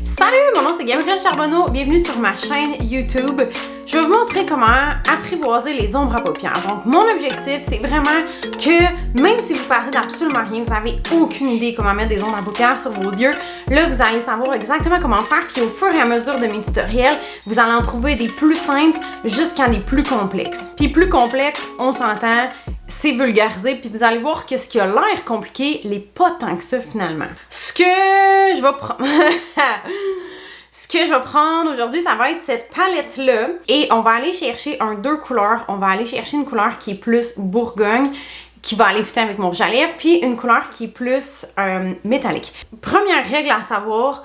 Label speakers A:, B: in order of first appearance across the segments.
A: Salut, mon nom c'est Gabrielle Charbonneau, bienvenue sur ma chaîne YouTube. Je vais vous montrer comment apprivoiser les ombres à paupières. Donc mon objectif c'est vraiment que même si vous partez d'absolument rien, vous n'avez aucune idée comment mettre des ombres à paupières sur vos yeux, là vous allez savoir exactement comment faire, puis au fur et à mesure de mes tutoriels, vous allez en trouver des plus simples jusqu'à des plus complexes. Puis plus complexes, on s'entend, c'est vulgarisé, puis vous allez voir que ce qui a l'air compliqué l'est pas tant que ça finalement. Ce que je vais prendre... Ce que je vais prendre aujourd'hui, ça va être cette palette-là. Et on va aller chercher deux couleurs. On va aller chercher une couleur qui est plus bourgogne, qui va aller fitter avec mon rouge à lèvres, puis une couleur qui est plus métallique. Première règle à savoir,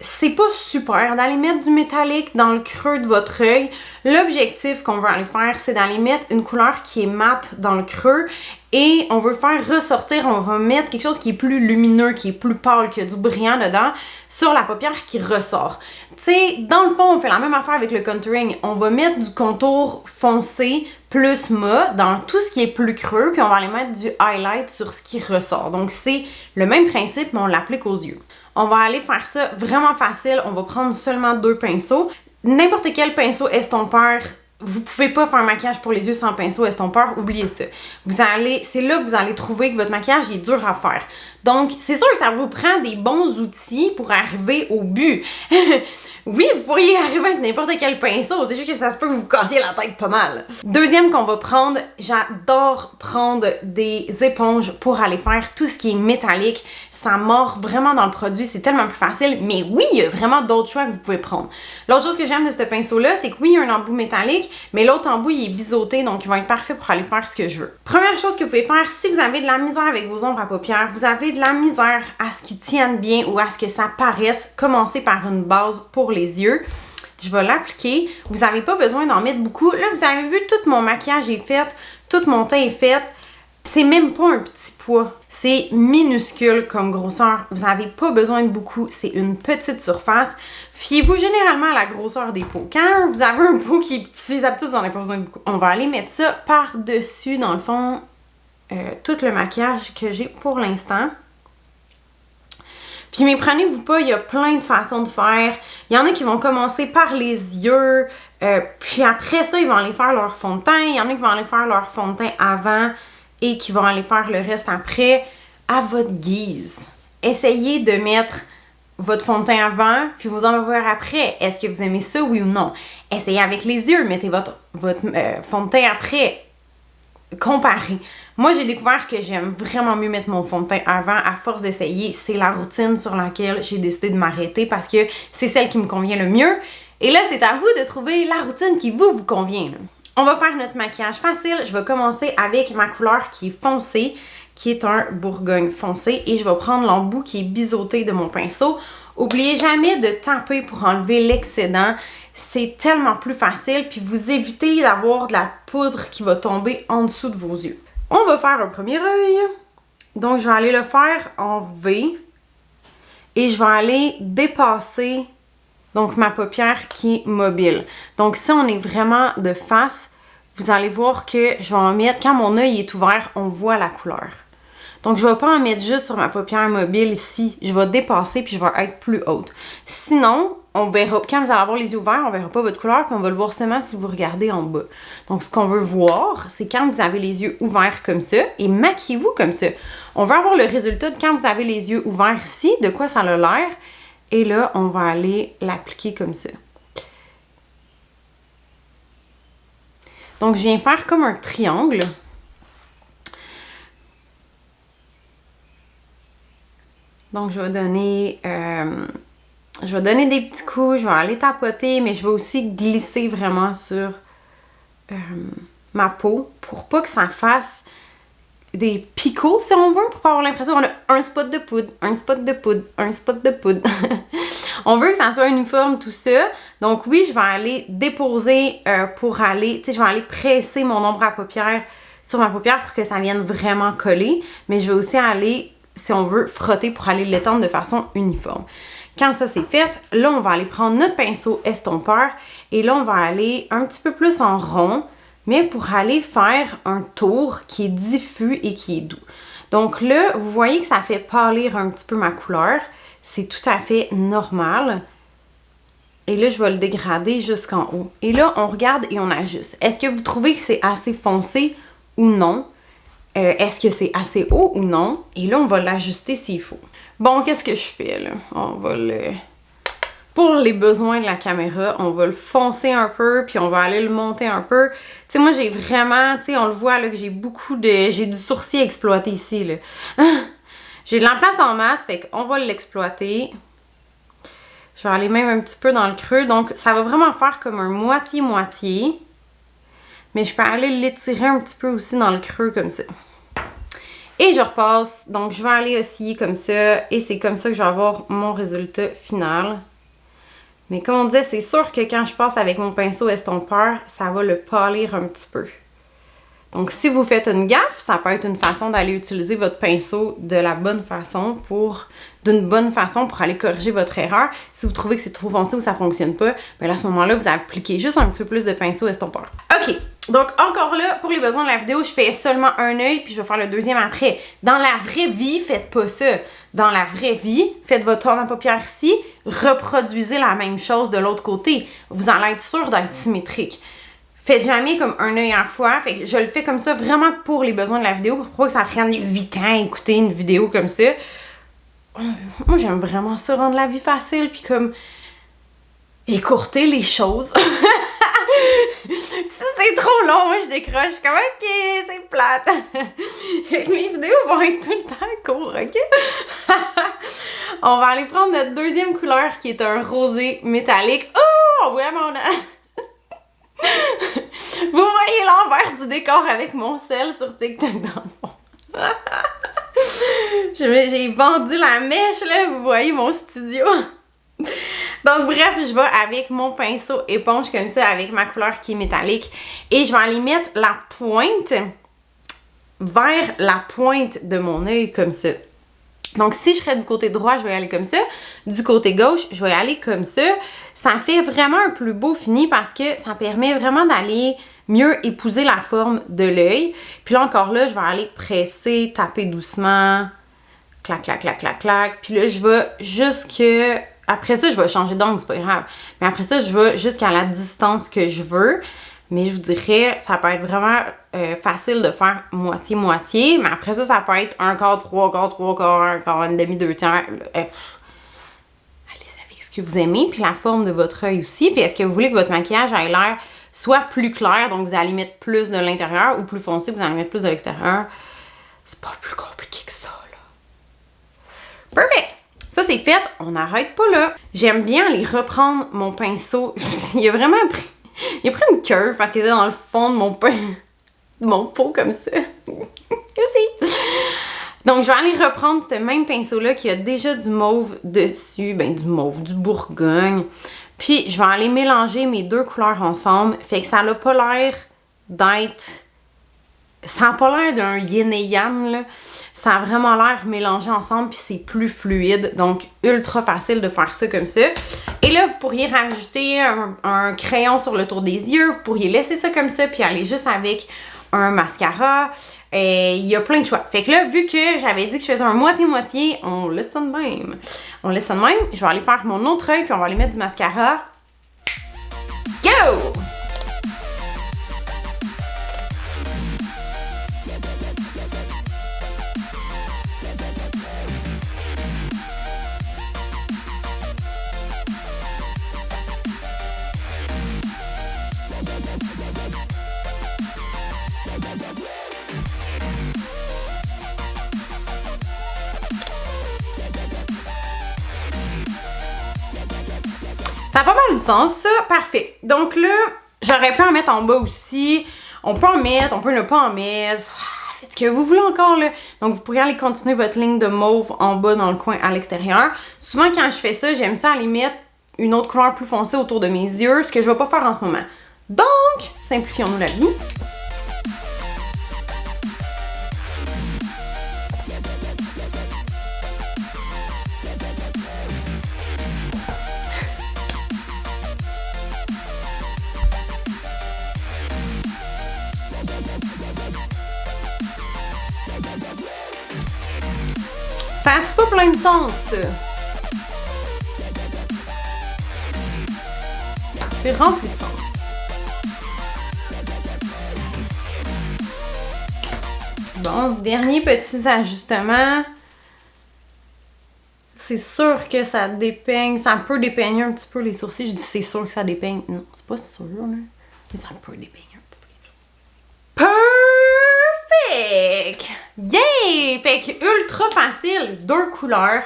A: c'est pas super d'aller mettre du métallique dans le creux de votre œil. L'objectif qu'on veut aller faire, c'est d'aller mettre une couleur qui est mate dans le creux et on veut faire ressortir, on va mettre quelque chose qui est plus lumineux, qui est plus pâle, qui a du brillant dedans, sur la paupière qui ressort. Tu sais, dans le fond, on fait la même affaire avec le contouring. On va mettre du contour foncé plus mat dans tout ce qui est plus creux, puis on va aller mettre du highlight sur ce qui ressort. Donc c'est le même principe, mais on l'applique aux yeux. On va aller faire ça vraiment facile. On va prendre seulement 2 pinceaux. N'importe quel pinceau estompeur. Vous pouvez pas faire un maquillage pour les yeux sans pinceau estompeur, oubliez ça. C'est là que vous allez trouver que votre maquillage est dur à faire. Donc, c'est sûr que ça vous prend des bons outils pour arriver au but. Oui, vous pourriez arriver avec n'importe quel pinceau, c'est juste que ça se peut que vous cassiez la tête pas mal. Deuxième qu'on va prendre, j'adore prendre des éponges pour aller faire tout ce qui est métallique. Ça mord vraiment dans le produit, c'est tellement plus facile, mais oui, il y a vraiment d'autres choix que vous pouvez prendre. L'autre chose que j'aime de ce pinceau-là, c'est que oui, il y a un embout métallique, mais l'autre embout, il est biseauté, donc il va être parfait pour aller faire ce que je veux. Première chose que vous pouvez faire, si vous avez de la misère avec vos ombres à paupières, vous avez de la misère à ce qu'ils tiennent bien ou à ce que ça paraisse, commencez par une base pour les yeux. Je vais l'appliquer. Vous n'avez pas besoin d'en mettre beaucoup. Là, vous avez vu, tout mon maquillage est fait, tout mon teint est fait. C'est même pas un petit pois. C'est minuscule comme grosseur. Vous n'avez pas besoin de beaucoup. C'est une petite surface. Fiez-vous généralement à la grosseur des peaux. Quand vous avez un pot qui est petit, d'habitude, vous n'en avez pas besoin de beaucoup. On va aller mettre ça par-dessus, dans le fond, tout le maquillage que j'ai pour l'instant. Puis méprenez-vous pas, il y a plein de façons de faire. Il y en a qui vont commencer par les yeux, puis après ça, ils vont aller faire leur fond de teint. Il y en a qui vont aller faire leur fond de teint avant et qui vont aller faire le reste après, à votre guise. Essayez de mettre votre fond de teint avant, puis vos ombres à paupières après. Est-ce que vous aimez ça, oui ou non? Essayez avec les yeux, mettez votre fond de teint après. Comparez. Moi, j'ai découvert que j'aime vraiment mieux mettre mon fond de teint avant à force d'essayer. C'est la routine sur laquelle j'ai décidé de m'arrêter parce que c'est celle qui me convient le mieux. Et là, c'est à vous de trouver la routine qui vous convient. On va faire notre maquillage facile. Je vais commencer avec ma couleur qui est foncée, qui est un bourgogne foncé. Et je vais prendre l'embout qui est biseauté de mon pinceau. Oubliez jamais de taper pour enlever l'excédent. C'est tellement plus facile, puis vous évitez d'avoir de la poudre qui va tomber en dessous de vos yeux. On va faire un premier œil. Donc, je vais aller le faire en V. Et je vais aller dépasser donc ma paupière qui est mobile. Donc, si on est vraiment de face, vous allez voir que je vais en mettre, quand mon œil est ouvert, on voit la couleur. Donc, je ne vais pas en mettre juste sur ma paupière mobile ici. Je vais dépasser puis je vais être plus haute. Sinon, on verra, quand vous allez avoir les yeux ouverts, on verra pas votre couleur puis on va le voir seulement si vous regardez en bas. Donc, ce qu'on veut voir, c'est quand vous avez les yeux ouverts comme ça et maquillez-vous comme ça. On veut avoir le résultat de quand vous avez les yeux ouverts ici, de quoi ça a l'air. Et là, on va aller l'appliquer comme ça. Donc, je viens faire comme un triangle. Donc, je vais donner des petits coups, je vais aller tapoter, mais je vais aussi glisser vraiment sur ma peau pour pas que ça fasse des picots, si on veut, pour pas avoir l'impression qu'on a un spot de poudre, un spot de poudre, un spot de poudre. On veut que ça soit uniforme, tout ça. Donc oui, je vais aller déposer pour aller, tu sais, je vais aller presser mon ombre à paupières sur ma paupière pour que ça vienne vraiment coller, mais je vais aussi aller, si on veut, frotter pour aller l'étendre de façon uniforme. Quand ça c'est fait, là on va aller prendre notre pinceau estompeur et là on va aller un petit peu plus en rond, mais pour aller faire un tour qui est diffus et qui est doux. Donc là, vous voyez que ça fait pâlir un petit peu ma couleur. c'est tout à fait normal. Et là, je vais le dégrader jusqu'en haut. Et là, on regarde et on ajuste. Est-ce que vous trouvez que c'est assez foncé ou non? Est-ce que c'est assez haut ou non? Et là, on va l'ajuster s'il faut. Bon, qu'est-ce que je fais là? On va le... Pour les besoins de la caméra, on va le foncer un peu, puis on va aller le monter un peu. Tu sais, moi, j'ai vraiment... Tu sais, on le voit là que j'ai beaucoup de... J'ai du sourcil à exploiter ici, là. J'ai de la place en masse, fait qu'on va l'exploiter. Je vais aller même un petit peu dans le creux. Donc, ça va vraiment faire comme un moitié-moitié. Mais je peux aller l'étirer un petit peu aussi dans le creux comme ça. Et je repasse. Donc, je vais aller osciller comme ça. Et c'est comme ça que je vais avoir mon résultat final. Mais comme on disait, c'est sûr que quand je passe avec mon pinceau estompeur, ça va le pâlir un petit peu. Donc, si vous faites une gaffe, ça peut être une façon d'aller utiliser votre pinceau de la bonne façon d'une bonne façon pour aller corriger votre erreur. Si vous trouvez que c'est trop foncé ou ça fonctionne pas, bien là, à ce moment-là, vous appliquez juste un petit peu plus de pinceau estompeur. OK, donc encore là, pour les besoins de la vidéo, je fais seulement un œil puis je vais faire le deuxième après. Dans la vraie vie, faites pas ça. Dans la vraie vie, faites votre tour à paupières ici, reproduisez la même chose de l'autre côté. Vous allez être sûr d'être symétrique. Faites jamais comme un œil à la fois. Fait que je le fais comme ça vraiment pour les besoins de la vidéo, pour pas que ça prenne 8 ans à écouter une vidéo comme ça. Moi, j'aime vraiment ça, rendre la vie facile, puis comme écourter les choses. Ça, c'est trop long, moi, je décroche. Je suis comme, OK, c'est plate. Mes vidéos vont être tout le temps courtes, OK? On va aller prendre notre deuxième couleur, qui est un rosé métallique. Oh, on voit mon... Vous voyez l'envers du décor avec mon sel sur TikTok dans le fond. J'ai vendu la mèche, là, vous voyez mon studio. Donc bref, je vais avec mon pinceau éponge comme ça, avec ma couleur qui est métallique. Et je vais aller mettre la pointe vers la pointe de mon œil comme ça. Donc, si je serais du côté droit, je vais aller comme ça. Du côté gauche, je vais aller comme ça. Ça fait vraiment un plus beau fini parce que ça permet vraiment d'aller mieux épouser la forme de l'œil. Puis là, encore là, je vais aller presser, taper doucement. Clac, clac, clac, clac, clac. Puis là, je vais jusque... Après ça, je vais changer d'angle, c'est pas grave. Mais après ça, je vais jusqu'à la distance que je veux. Mais je vous dirais, ça peut être vraiment facile de faire moitié-moitié. Mais après ça, ça peut être un quart, trois quarts, un quart, une demi, deux tiers. Allez avec ce que vous aimez. Puis la forme de votre œil aussi. Puis est-ce que vous voulez que votre maquillage ait l'air soit plus clair, donc vous allez mettre plus de l'intérieur, ou plus foncé, vous allez mettre plus de l'extérieur. C'est pas plus compliqué que ça, là. Perfect! Ça, c'est fait. On n'arrête pas là. J'aime bien aller reprendre mon pinceau. Il a vraiment pris... Il a pris une curve parce qu'il était dans le fond de mon pot comme ça. Oupsie! Donc, je vais aller reprendre ce même pinceau-là qui a déjà du mauve dessus. Ben, du mauve, du bourgogne. Puis, je vais aller mélanger mes deux couleurs ensemble. Fait que ça n'a pas l'air d'être... Ça n'a pas l'air d'un yin et yang, là. Ça a vraiment l'air mélangé ensemble, puis c'est plus fluide. Donc, ultra facile de faire ça comme ça. Et là, vous pourriez rajouter un crayon sur le tour des yeux. Vous pourriez laisser ça comme ça, puis aller juste avec un mascara. Il y a plein de choix. Fait que là, vu que j'avais dit que je faisais un moitié-moitié, on laisse ça de même. On laisse ça de même. Je vais aller faire mon autre œil, puis on va aller mettre du mascara. Go! Ça a pas mal du sens, ça. Parfait. Donc là, j'aurais pu en mettre en bas aussi. On peut en mettre, on peut ne pas en mettre. Faites ce que vous voulez encore, là. Donc, vous pourriez aller continuer votre ligne de mauve en bas dans le coin à l'extérieur. Souvent, quand je fais ça, j'aime ça aller mettre une autre couleur plus foncée autour de mes yeux, ce que je vais pas faire en ce moment. Donc, simplifions-nous la vie. Ça a-tu pas plein de sens, ça? C'est rempli de sens. Bon, dernier petit ajustement. C'est sûr que ça dépeigne, ça peut dépeigner un petit peu les sourcils. Je dis c'est sûr que ça dépeigne. Non, c'est pas sûr, là. Mais ça peut dépeigner un petit peu les sourcils. Perfect! Yay! Fait que ultra facile, 2 couleurs.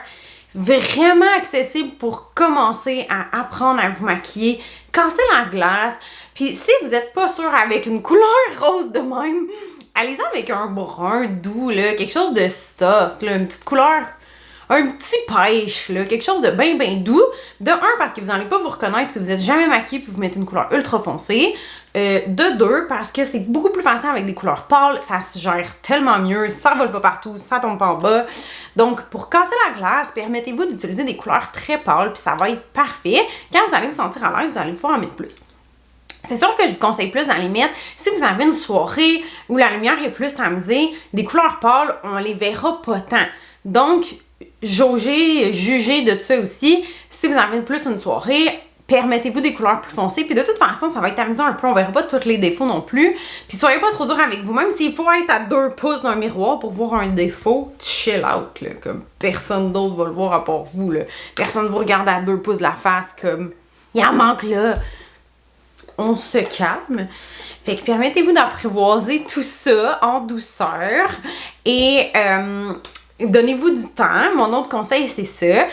A: Vraiment accessible pour commencer à apprendre à vous maquiller. Casser la glace. Puis si vous êtes pas sûr avec une couleur rose de même, allez-y avec un brun doux, là. Quelque chose de soft, là. Une petite couleur... Un petit pêche, là, quelque chose de bien, bien doux. De un, parce que vous n'allez pas vous reconnaître si vous êtes jamais maquillé puis vous mettez une couleur ultra foncée. De deux, parce que c'est beaucoup plus facile avec des couleurs pâles. Ça se gère tellement mieux, ça vole pas partout, ça tombe pas en bas. Donc, pour casser la glace, permettez-vous d'utiliser des couleurs très pâles puis ça va être parfait. Quand vous allez vous sentir à l'aise, vous allez pouvoir en mettre plus. C'est sûr que je vous conseille plus d'aller mettre, si vous avez une soirée où la lumière est plus tamisée, des couleurs pâles, on les verra pas tant. Donc, jugez de ça aussi. Si vous avez plus une soirée, permettez-vous des couleurs plus foncées. Puis de toute façon, ça va être amusant un peu. On verra pas tous les défauts non plus. Puis soyez pas trop dur avec vous-même. S'il faut être à 2 pouces d'un miroir pour voir un défaut, chill out, là. Comme personne d'autre va le voir à part vous, là. Personne ne vous regarde à 2 pouces de la face comme il en manque là. On se calme. Fait que permettez-vous d'apprivoiser tout ça en douceur. Et donnez-vous du temps. Mon autre conseil, c'est ça.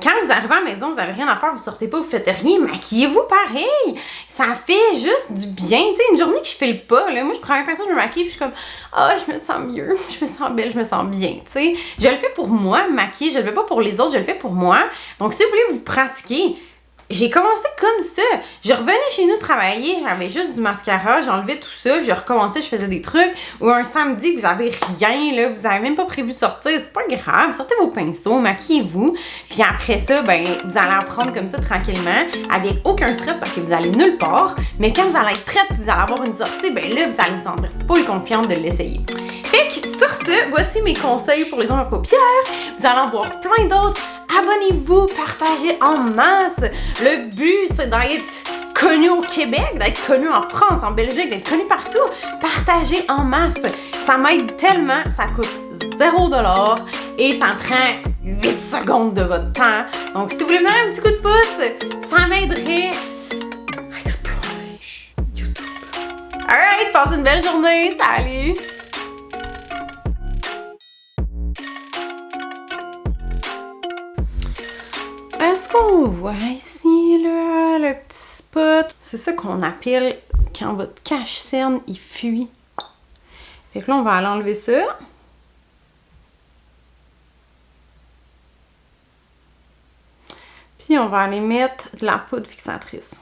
A: Quand vous arrivez à la maison, vous n'avez rien à faire, vous sortez pas, vous faites rien, maquillez-vous pareil. Ça fait juste du bien. Tu sais, une journée que je file pas, là, moi, je prends un pinceau, je me maquille, puis je suis comme, ah, je me sens mieux, je me sens belle, je me sens bien, tu sais. Je le fais pour moi, maquiller, je le fais pas pour les autres, je le fais pour moi. Donc, si vous voulez vous pratiquer, j'ai commencé comme ça. Je revenais chez nous travailler, j'avais juste du mascara, j'enlevais tout ça, je recommençais, je faisais des trucs. Ou un samedi, vous avez rien, là, vous avez même pas prévu de sortir, c'est pas grave, sortez vos pinceaux, maquillez-vous. Puis après ça, ben, vous allez apprendre comme ça tranquillement, avec aucun stress parce que vous allez nulle part. Mais quand vous allez être prête, vous allez avoir une sortie, ben là, vous allez vous sentir full confiante de l'essayer. Fait que sur ce, voici mes conseils pour les ongles à paupières. Vous allez en voir plein d'autres. Abonnez-vous, partagez en masse. Le but, c'est d'être connu au Québec, d'être connu en France, en Belgique, d'être connu partout. Partagez en masse. Ça m'aide tellement, ça coûte 0$ et ça prend 8 secondes de votre temps. Donc, si vous voulez me donner un petit coup de pouce, ça m'aiderait à exploser YouTube. Alright, passez une belle journée. Salut! Est-ce qu'on voit ici, là, le petit spot? C'est ça qu'on appelle quand votre cache-cerne, il fuit. Fait que là, on va aller enlever ça. Puis, on va aller mettre de la poudre fixatrice.